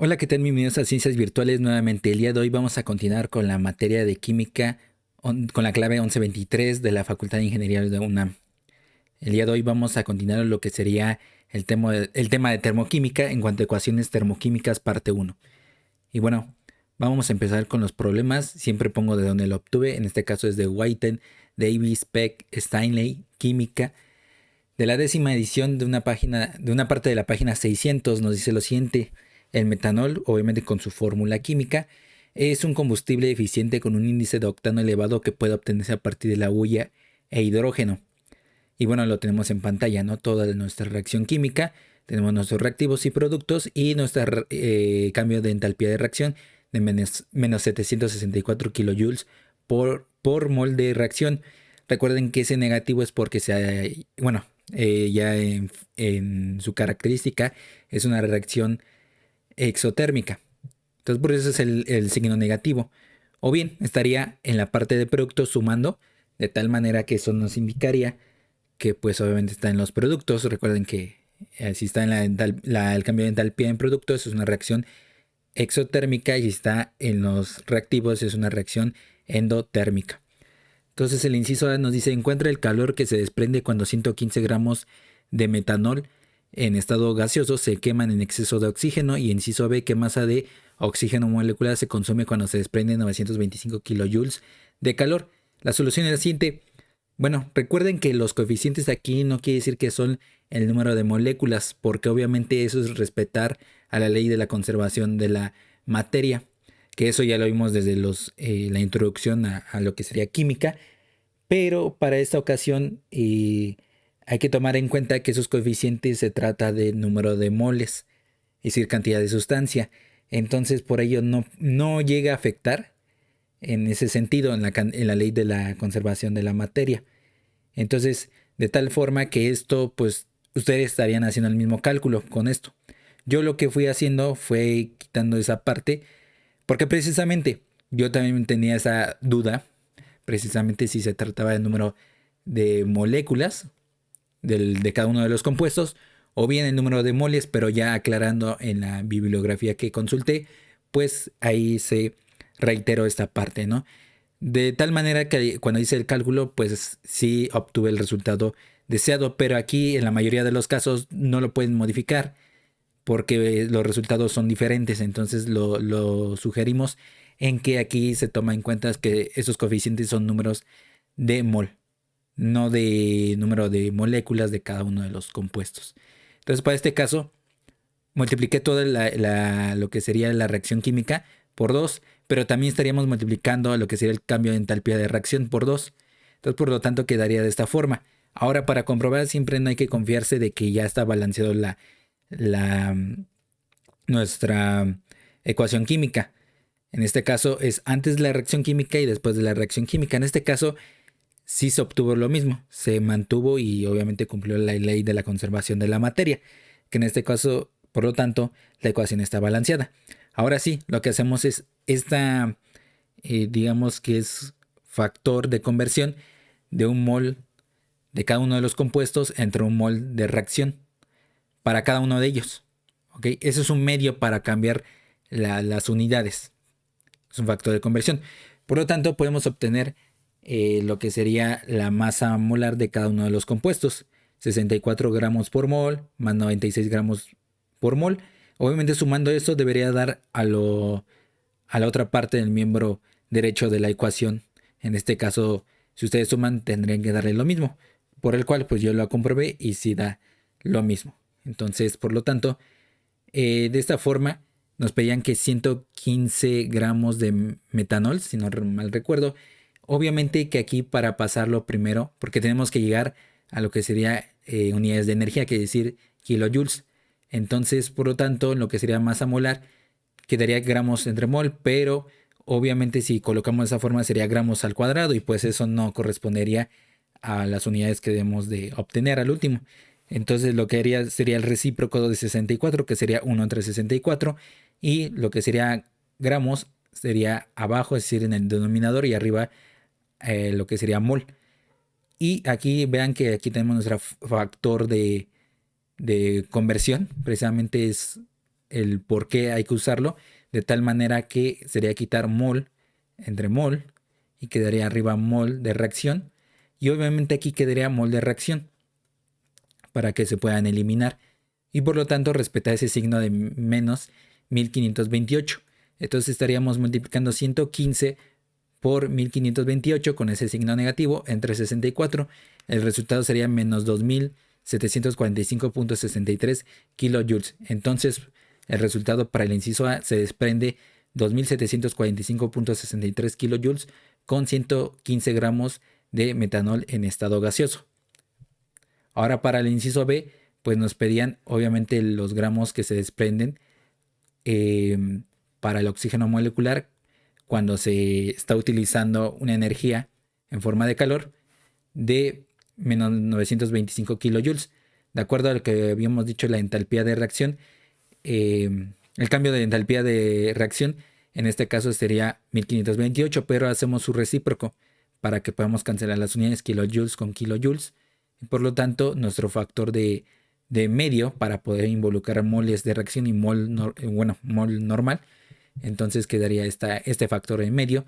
Hola, ¿qué tal? Bienvenidos a Ciencias Virtuales nuevamente. El día de hoy vamos a continuar con la materia de química con la clave 1123 de la Facultad de Ingeniería de UNAM. El día de hoy vamos a continuar lo que sería el tema de termoquímica en cuanto a ecuaciones termoquímicas parte uno. Y bueno, vamos a empezar con los problemas. Siempre pongo de dónde lo obtuve. En este caso es de Whiten, Davis, Peck, Steinley, Química. De la 10ª edición de una parte de la página 600 nos dice lo siguiente: el metanol, obviamente con su fórmula química, es un combustible eficiente con un índice de octano elevado que puede obtenerse a partir de la hulla e hidrógeno. Y bueno, lo tenemos en pantalla, ¿no? Toda nuestra reacción química, tenemos nuestros reactivos y productos y nuestro cambio de entalpía de reacción de menos 764 kilojoules por mol de reacción. Recuerden que ese negativo es porque ya en su característica es una reacción exotérmica. Entonces por eso es el signo negativo. O bien estaría en la parte de productos sumando, de tal manera que eso nos indicaría que pues obviamente está en los productos. Recuerden que si está en el cambio de entalpía en productos es una reacción exotérmica, y si está en los reactivos es una reacción endotérmica. Entonces el inciso A nos dice: encuentra el calor que se desprende cuando 115 gramos de metanol en estado gaseoso se queman en exceso de oxígeno. Y inciso B: qué masa de oxígeno molecular se consume cuando se desprende 925 kilojoules de calor. La solución es la siguiente. Bueno, recuerden que los coeficientes aquí no quiere decir que son el número de moléculas, porque obviamente eso es respetar a la ley de la conservación de la materia, que eso ya lo vimos desde la introducción a lo que sería química. Pero para esta ocasión hay que tomar en cuenta que esos coeficientes se trata de número de moles, es decir, cantidad de sustancia. Entonces por ello no llega a afectar en ese sentido en la ley de la conservación de la materia. Entonces, de tal forma que esto, pues ustedes estarían haciendo el mismo cálculo con esto. Yo lo que fui haciendo fue quitando esa parte, porque precisamente yo también tenía esa duda, precisamente si se trataba del número de moléculas de cada uno de los compuestos, o bien el número de moles, pero ya aclarando en la bibliografía que consulté, pues ahí se reiteró esta parte, ¿no? De tal manera que cuando hice el cálculo, pues sí obtuve el resultado deseado, pero aquí en la mayoría de los casos no lo pueden modificar porque los resultados son diferentes. Entonces lo sugerimos en que aquí se toma en cuenta que esos coeficientes son números de mol, no de número de moléculas de cada uno de los compuestos. Entonces para este caso multipliqué toda lo que sería la reacción química por 2, pero también estaríamos multiplicando lo que sería el cambio de entalpía de reacción por 2. Entonces, por lo tanto, quedaría de esta forma. Ahora, para comprobar, siempre no hay que confiarse de que ya está balanceado la, nuestra ecuación química. En este caso es antes de la reacción química y después de la reacción química. En este caso sí se obtuvo lo mismo, se mantuvo y obviamente cumplió la ley de la conservación de la materia, que en este caso, por lo tanto, la ecuación está balanceada. Ahora sí, lo que hacemos es digamos que es factor de conversión de un mol de cada uno de los compuestos entre un mol de reacción para cada uno de ellos. ¿Ok? Eso es un medio para cambiar las unidades. Es un factor de conversión. Por lo tanto, podemos obtener lo que sería la masa molar de cada uno de los compuestos. 64 gramos por mol más 96 gramos por mol. Obviamente, sumando esto debería dar a la otra parte del miembro derecho de la ecuación. En este caso, si ustedes suman, tendrían que darle lo mismo. Por el cual, pues yo lo comprobé y sí da lo mismo. Entonces, por lo tanto, de esta forma nos pedían que 115 gramos de metanol, si no mal recuerdo. Obviamente que aquí para pasarlo primero, porque tenemos que llegar a lo que sería unidades de energía, que es decir, kilojoules. Entonces, por lo tanto, lo que sería masa molar quedaría gramos entre mol, pero obviamente si colocamos de esa forma sería gramos al cuadrado, y pues eso no correspondería a las unidades que debemos de obtener al último. Entonces lo que haría sería el recíproco de 64, que sería 1 entre 64, y lo que sería gramos sería abajo, es decir, en el denominador, y arriba lo que sería mol. Y aquí vean que aquí tenemos nuestro factor de conversión, precisamente es el por qué hay que usarlo, de tal manera que sería quitar mol entre mol y quedaría arriba mol de reacción, y obviamente aquí quedaría mol de reacción para que se puedan eliminar, y por lo tanto respetar ese signo de menos 1528. Entonces estaríamos multiplicando 115 por 1528 con ese signo negativo entre 64. El resultado sería menos 2745.63 kilojoules. Entonces el resultado para el inciso A se desprende 2745.63 kilojoules con 115 gramos de metanol en estado gaseoso. Ahora para el inciso B, pues nos pedían obviamente los gramos que se desprenden para el oxígeno molecular cuando se está utilizando una energía en forma de calor de menos 925 kilojoules. De acuerdo a lo que habíamos dicho, la entalpía de reacción, el cambio de entalpía de reacción en este caso sería 1528, pero hacemos su recíproco para que podamos cancelar las unidades kilojoules con kilojoules. Y por lo tanto, nuestro factor de medio para poder involucrar moles de reacción y mol normal, entonces quedaría este factor en medio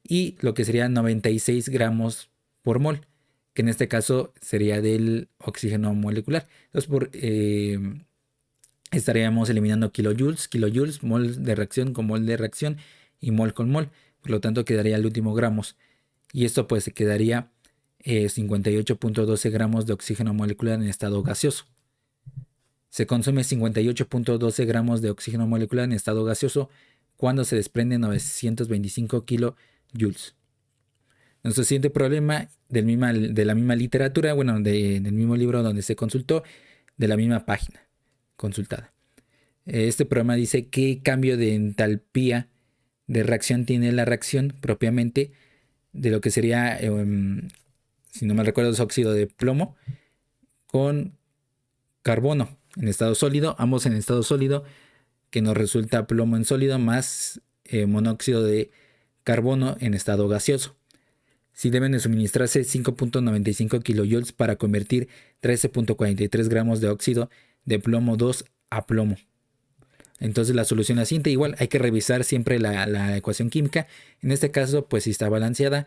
y lo que sería 96 gramos por mol, que en este caso sería del oxígeno molecular. Entonces estaríamos eliminando kilojoules, mol de reacción con mol de reacción y mol con mol. Por lo tanto quedaría el último gramos. Y esto pues se quedaría 58.12 gramos de oxígeno molecular en estado gaseoso. Se consume 58.12 gramos de oxígeno molecular en estado gaseoso cuando se desprende 925 kilojoules. Nuestro siguiente problema de la misma literatura, bueno, del mismo libro donde se consultó, de la misma página consultada. Este problema dice qué cambio de entalpía de reacción tiene la reacción propiamente de lo que sería, si no me recuerdo, es óxido de plomo con carbono en estado sólido, ambos en estado sólido, que nos resulta plomo en sólido más monóxido de carbono en estado gaseoso. Si deben de suministrarse 5.95 kilojoules para convertir 13.43 gramos de óxido de plomo 2 a plomo. Entonces la solución es la siguiente. Igual hay que revisar siempre la ecuación química. En este caso pues si está balanceada,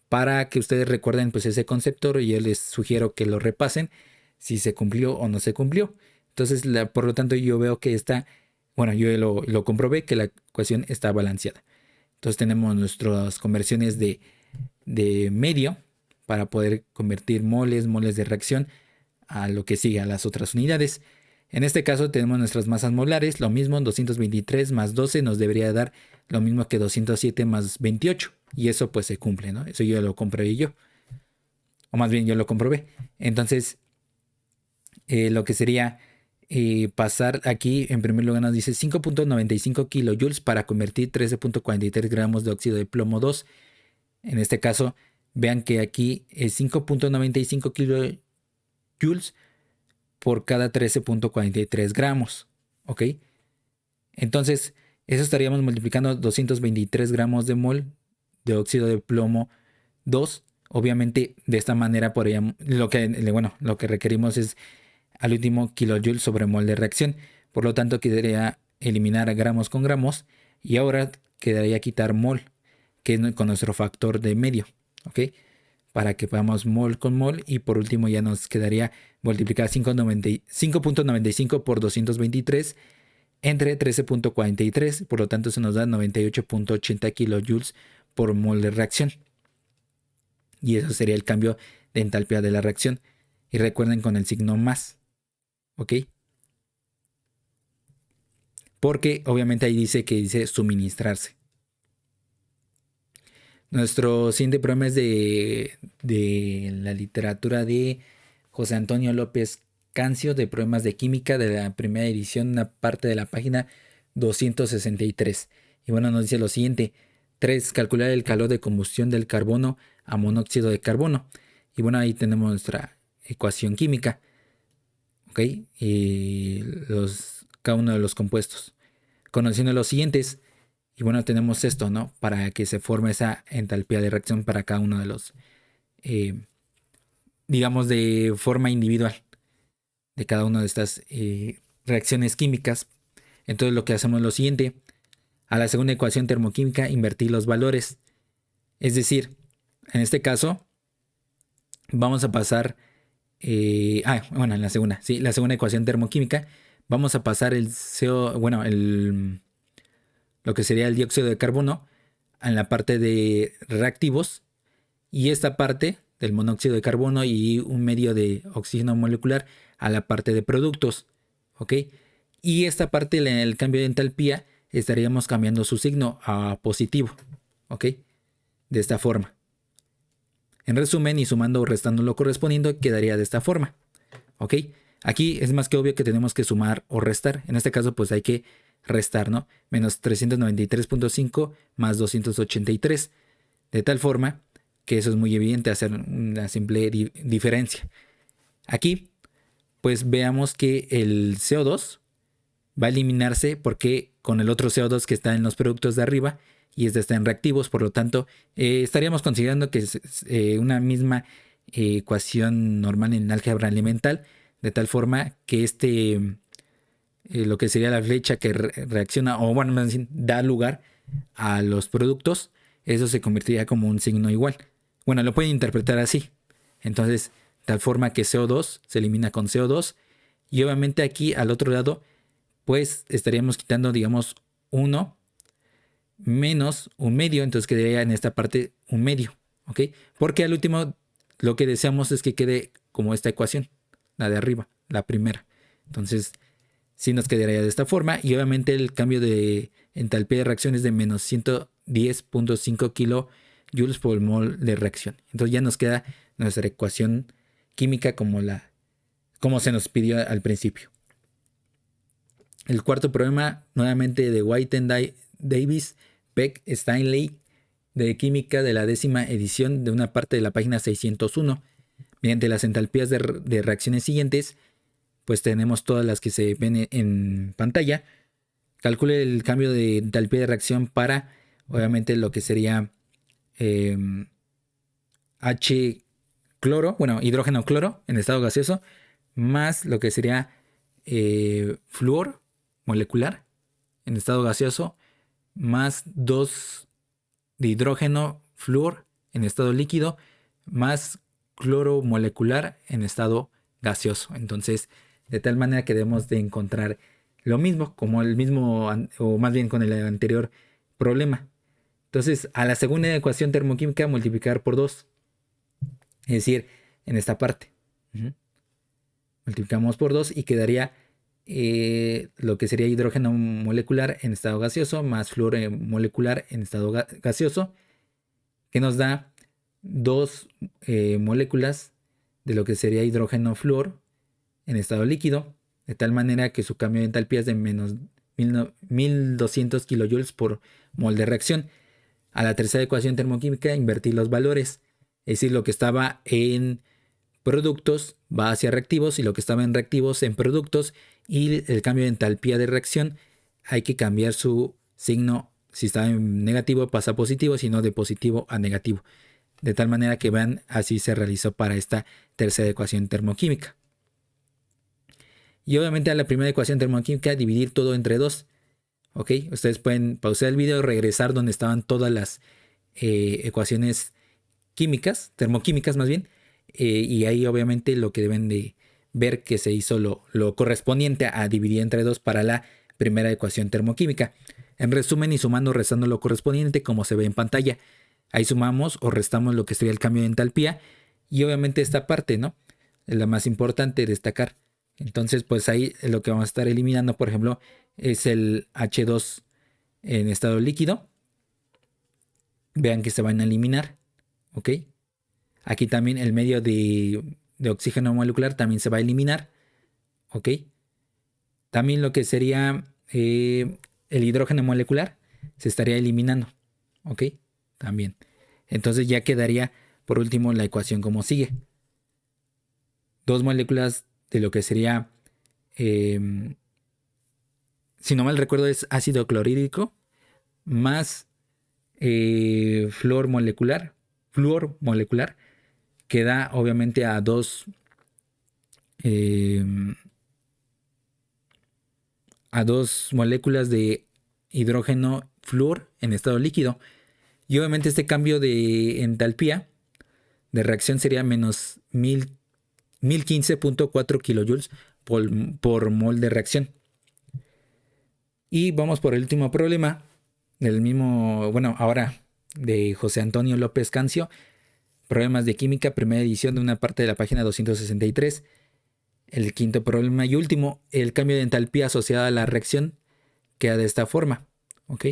para que ustedes recuerden pues ese concepto, y yo les sugiero que lo repasen si se cumplió o no se cumplió. Entonces por lo tanto yo veo que yo lo comprobé que la ecuación está balanceada. Entonces tenemos nuestras conversiones de medio para poder convertir moles de reacción a lo que sigue, a las otras unidades. En este caso tenemos nuestras masas molares, lo mismo, 223 más 12 nos debería dar lo mismo que 207 más 28. Y eso pues se cumple, ¿no? Eso yo lo comprobé yo. O más bien yo lo comprobé. Entonces, lo que sería pasar aquí, en primer lugar nos dice 5.95 kilojoules para convertir 13.43 gramos de óxido de plomo 2. En este caso, vean que aquí es 5.95 kilojoules por cada 13.43 gramos. ¿Ok? Entonces, eso estaríamos multiplicando 223 gramos de mol de óxido de plomo 2. Obviamente, de esta manera lo que requerimos es al último kilojoule sobre mol de reacción. Por lo tanto, quedaría eliminar gramos con gramos y ahora quedaría quitar mol, que es con nuestro factor de medio. ¿Ok? Para que podamos mol con mol, y por último ya nos quedaría multiplicar 5.95 por 223 entre 13.43, por lo tanto se nos da 98.80 kilojoules por mol de reacción, y eso sería el cambio de entalpía de la reacción. Y recuerden con el signo más, ¿ok? Porque obviamente ahí dice suministrarse. Nuestro siguiente problema es de la literatura de José Antonio López Cancio, de problemas de química, de la primera edición, una parte de la página 263. Y bueno, nos dice lo siguiente: 3. Calcular el calor de combustión del carbono a monóxido de carbono. Y bueno, ahí tenemos nuestra ecuación química, ¿ok? Y cada uno de los compuestos. Conociendo los siguientes, y bueno, tenemos esto, ¿no? Para que se forme esa entalpía de reacción para cada uno de los, digamos, de forma individual, de cada una de estas reacciones químicas. Entonces lo que hacemos es lo siguiente. A la segunda ecuación termoquímica invertir los valores. Es decir, en este caso vamos a pasar... bueno, en la segunda, sí, la segunda ecuación termoquímica. Vamos a pasar el CO, bueno, lo que sería el dióxido de carbono en la parte de reactivos y esta parte del monóxido de carbono y un medio de oxígeno molecular a la parte de productos, ¿ok? Y esta parte, el cambio de entalpía, estaríamos cambiando su signo a positivo, ¿ok? De esta forma. En resumen, y sumando o restando lo correspondiente, quedaría de esta forma, ¿ok? Aquí es más que obvio que tenemos que sumar o restar. En este caso, pues hay que restar, ¿no? Menos 393.5 más 283. De tal forma que eso es muy evidente, hacer una simple diferencia. Aquí, pues veamos que el CO2 va a eliminarse porque con el otro CO2 que está en los productos de arriba y este está en reactivos, por lo tanto, estaríamos considerando que es una misma ecuación normal en álgebra elemental, de tal forma que lo que sería la flecha que reacciona, o bueno, más bien, da lugar a los productos, eso se convertiría como un signo igual. Bueno, lo pueden interpretar así. Entonces, tal forma que CO2 se elimina con CO2 y obviamente aquí al otro lado, pues estaríamos quitando, digamos, 1 menos un medio, entonces quedaría en esta parte un medio, ¿ok? Porque al último lo que deseamos es que quede como esta ecuación, la de arriba, la primera. Entonces, sí nos quedaría de esta forma y obviamente el cambio de entalpía de reacción es de menos 110.5 kilojoules por mol de reacción. Entonces ya nos queda nuestra ecuación química como se nos pidió al principio. El cuarto problema, nuevamente de Whiten, Davis, Peck, Steinley, de química de la 10ª edición de una parte de la página 601. Mediante las entalpías de reacciones siguientes, pues tenemos todas las que se ven en pantalla. Calcule el cambio de entalpía de reacción para, obviamente, lo que sería H cloro, bueno, hidrógeno cloro en estado gaseoso, más lo que sería flúor molecular en estado gaseoso, más 2 de hidrógeno flúor en estado líquido, más cloro molecular en estado gaseoso. Entonces, de tal manera que debemos de encontrar lo mismo, como el mismo, o más bien con el anterior problema. Entonces, a la segunda ecuación termoquímica multiplicar por 2. Es decir, en esta parte. Multiplicamos por 2 y quedaría lo que sería hidrógeno molecular en estado gaseoso más flúor molecular en estado gaseoso, que nos da 2 moléculas de lo que sería hidrógeno flúor en estado líquido, de tal manera que su cambio de entalpía es de menos 1200 kilojoules por mol de reacción. A la tercera ecuación termoquímica invertir los valores, es decir, lo que estaba en productos va hacia reactivos y lo que estaba en reactivos en productos, y el cambio de entalpía de reacción hay que cambiar su signo. Si está en negativo pasa a positivo, si no de positivo a negativo. De tal manera que vean, así se realizó para esta tercera ecuación termoquímica. Y obviamente a la primera ecuación termoquímica dividir todo entre 2. ¿Ok? Ustedes pueden pausar el video y regresar donde estaban todas las ecuaciones químicas, termoquímicas más bien. Y ahí obviamente lo que deben de ver que se hizo lo correspondiente a dividir entre 2 para la primera ecuación termoquímica. En resumen, y sumando o restando lo correspondiente como se ve en pantalla. Ahí sumamos o restamos lo que sería el cambio de entalpía y obviamente esta parte, ¿no? Es la más importante de destacar. Entonces, pues ahí lo que vamos a estar eliminando, por ejemplo, es el H2 en estado líquido. Vean que se van a eliminar, ¿ok? Aquí también el medio de oxígeno molecular también se va a eliminar, ¿ok? También lo que sería el hidrógeno molecular se estaría eliminando, ¿ok? También. Entonces ya quedaría por último la ecuación como sigue. 2 moléculas de lo que sería, si no mal recuerdo, es ácido clorhídrico más flúor molecular, que da obviamente a 2 a 2 moléculas de hidrógeno flúor en estado líquido. Y obviamente este cambio de entalpía de reacción sería menos 1015.4 kilojoules por mol de reacción. Y vamos por el último problema del mismo, bueno, ahora de José Antonio López Cancio. Problemas de química, primera edición, de una parte de la página 263. El quinto problema y último, el cambio de entalpía asociado a la reacción queda de esta forma. ¿Ok?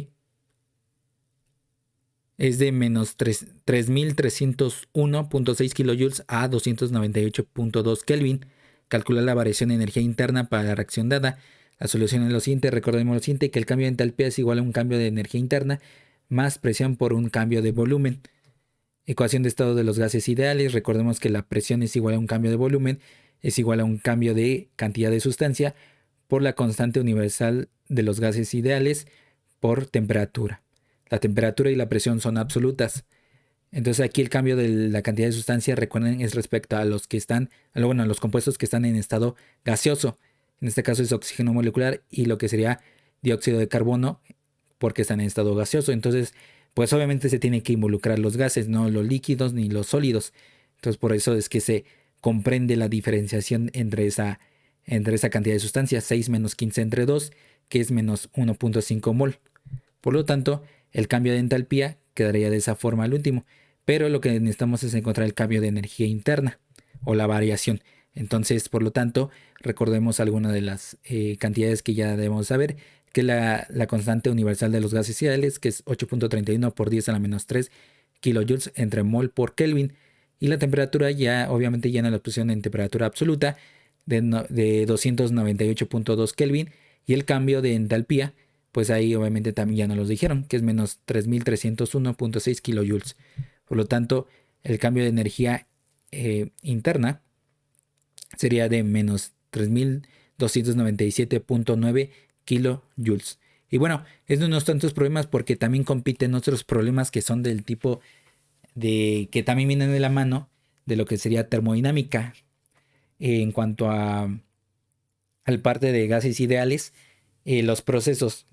Es de menos 3301.6 kilojoules a 298.2 Kelvin. Calcular la variación de energía interna para la reacción dada. La solución es lo siguiente. Recordemos lo siguiente, que el cambio de entalpía es igual a un cambio de energía interna más presión por un cambio de volumen. Ecuación de estado de los gases ideales. Recordemos que la presión es igual a un cambio de volumen, es igual a un cambio de cantidad de sustancia por la constante universal de los gases ideales por temperatura. La temperatura y la presión son absolutas. Entonces aquí el cambio de la cantidad de sustancia, recuerden, es respecto a los que están, bueno, a los compuestos que están en estado gaseoso. En este caso es oxígeno molecular y lo que sería dióxido de carbono porque están en estado gaseoso. Entonces, pues obviamente se tienen que involucrar los gases, no los líquidos ni los sólidos. Entonces por eso es que se comprende la diferenciación entre esa cantidad de sustancias, 6 menos 15 entre 2, que es menos 1.5 mol. Por lo tanto, el cambio de entalpía quedaría de esa forma al último. Pero lo que necesitamos es encontrar el cambio de energía interna o la variación. Entonces, por lo tanto, recordemos algunas de las cantidades que ya debemos saber, que la constante universal de los gases ideales, que es 8.31 por 10 a la menos 3 kilojoules entre mol por Kelvin. Y la temperatura ya, obviamente, ya en la posición en temperatura absoluta de 298.2 Kelvin. Y el cambio de entalpía, pues ahí obviamente también ya nos los dijeron, que es menos 3301.6 kilojoules. Por lo tanto, el cambio de energía interna sería de menos 3297.9 kilojoules. Y bueno, es de unos tantos problemas porque también compiten otros problemas que son del tipo de que también vienen de la mano de lo que sería termodinámica en cuanto al parte de gases ideales, los procesos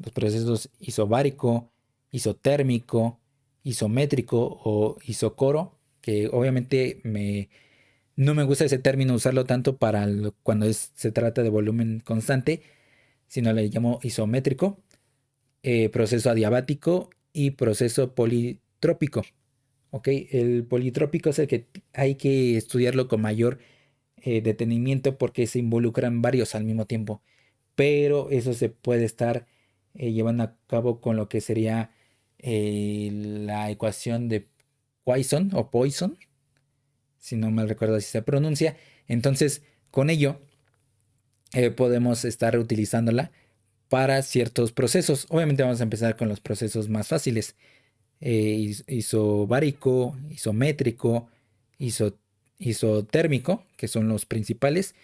isobárico, isotérmico, isométrico o isocoro, que obviamente no me gusta ese término usarlo tanto para cuando se trata de volumen constante, sino le llamo isométrico, proceso adiabático y proceso politrópico. ¿Ok? El politrópico es el que hay que estudiarlo con mayor detenimiento porque se involucran varios al mismo tiempo. Pero eso se puede estar llevando a cabo con lo que sería la ecuación de Poisson o Poisson, si no mal recuerdo así se pronuncia. Entonces, con ello podemos estar utilizándola para ciertos procesos. Obviamente vamos a empezar con los procesos más fáciles. Isobárico, isométrico, isotérmico, que son los principales.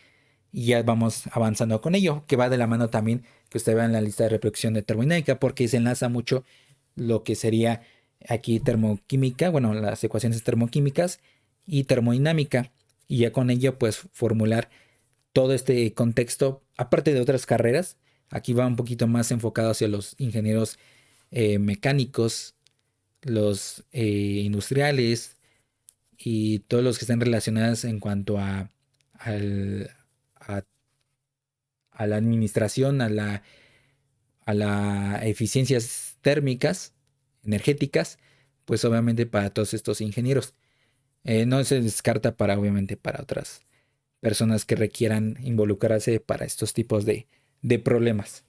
Y ya vamos avanzando con ello, que va de la mano también que usted vea en la lista de reproducción de termodinámica, porque se enlaza mucho lo que sería aquí termoquímica, bueno, las ecuaciones termoquímicas y termodinámica. Y ya con ello, pues formular todo este contexto, aparte de otras carreras. Aquí va un poquito más enfocado hacia los ingenieros mecánicos, los industriales y todos los que están relacionados en cuanto a la administración, a la eficiencias térmicas, energéticas, pues obviamente para todos estos ingenieros. No se descarta obviamente para otras personas que requieran involucrarse para estos tipos de problemas.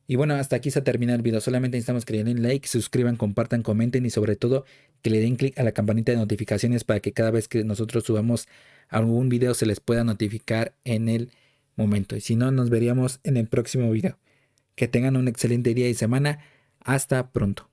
Y bueno, hasta aquí se termina el video. Solamente necesitamos que le den like, suscriban, compartan, comenten y sobre todo que le den clic a la campanita de notificaciones para que cada vez que nosotros subamos algún video se les pueda notificar en el momento. Y si no, nos veríamos en el próximo video. Que tengan un excelente día y semana. Hasta pronto.